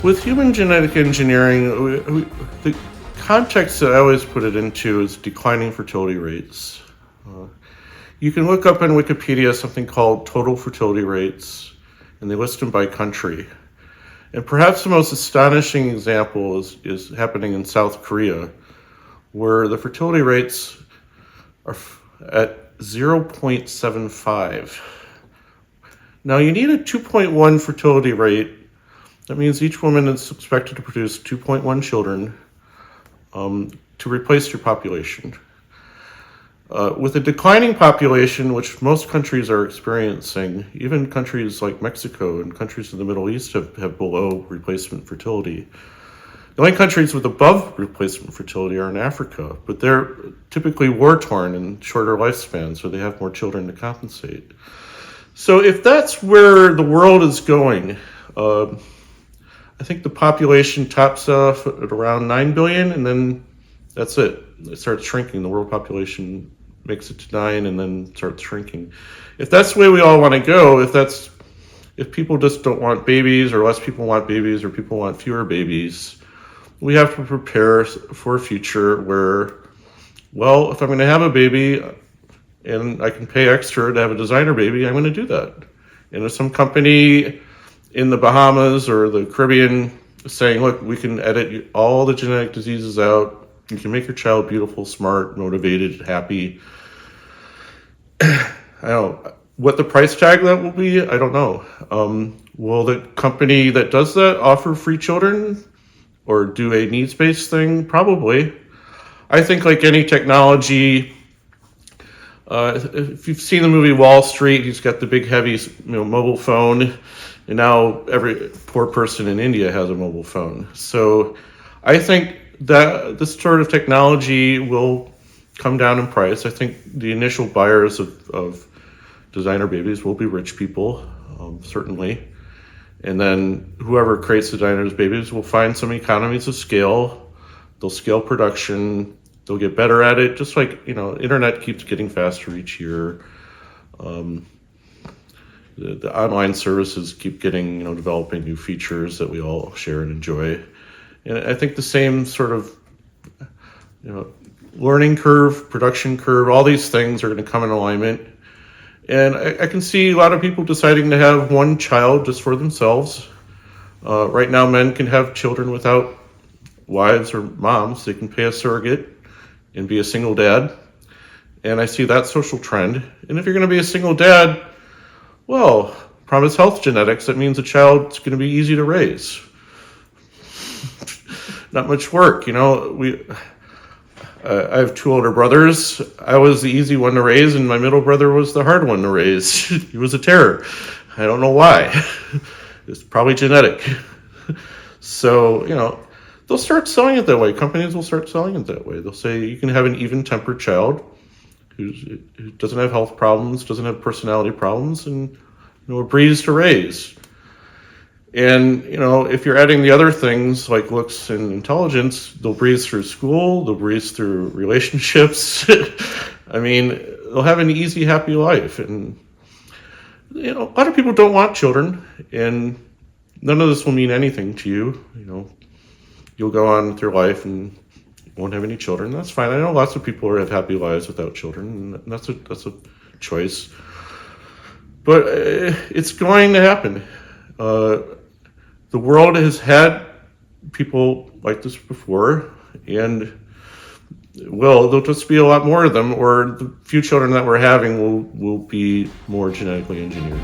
With human genetic engineering, the context that I always put it into is declining fertility rates. Uh, you can look up in Wikipedia something called total fertility rates, and they list them by country. And perhaps the most astonishing example is happening in South Korea, where the fertility rates are at 0.75. Now, you need a 2.1 fertility rate. That means each woman is expected to produce 2.1 children to replace your population. With a declining population, which most countries are experiencing, even countries like Mexico and countries in the Middle East have below replacement fertility. The only countries with above replacement fertility are in Africa, but they're typically war-torn and shorter lifespans, so they have more children to compensate. So if that's where the world is going, I think the population tops off at around 9 billion, and then that's it. It starts shrinking. The world population makes it to 9 and then starts shrinking. If that's the way we all want to go, if people just don't want babies, or less people want babies, or people want fewer babies, we have to prepare for a future where, well, if I'm going to have a baby and I can pay extra to have a designer baby, I'm going to do that. And if some company in the Bahamas or the Caribbean saying, look, we can edit all the genetic diseases out, you can make your child beautiful, smart, motivated, happy. I don't know what the price tag that will be. I don't know. Will the company that does that offer free children or do a needs-based thing? Probably. I think like any technology, if you've seen the movie Wall Street, he's got the big heavy mobile phone, and now every poor person in India has a mobile phone. So I think that this sort of technology will come down in price. I think the initial buyers of designer babies will be rich people, certainly. And then whoever creates the designer babies will find some economies of scale. They'll scale production. They'll get better at it. Just like, internet keeps getting faster each year. The online services keep getting, developing new features that we all share and enjoy. And I think the same sort of, learning curve, production curve, all these things are going to come in alignment. And I can see a lot of people deciding to have one child just for themselves. Right now, men can have children without wives or moms. They can pay a surrogate and be a single dad. And I see that social trend. And if you're going to be a single dad, well, Promise Health genetics, that means a child's going to be easy to raise. Not much work, I have two older brothers. I was the easy one to raise, and my middle brother was the hard one to raise. He was a terror. I don't know why. It's probably genetic. So, they'll start selling it that way. Companies will start selling it that way. They'll say you can have an even-tempered child who doesn't have health problems, doesn't have personality problems, and a breeze to raise. And, if you're adding the other things like looks and intelligence, they'll breeze through school, they'll breeze through relationships. I mean, they'll have an easy, happy life. And, a lot of people don't want children, and none of this will mean anything to you. You'll go on with your life and won't have any children. That's fine. I know lots of people who have happy lives without children, and that's a choice. But it's going to happen. The world has had people like this before, and there'll just be a lot more of them, or the few children that we're having will be more genetically engineered.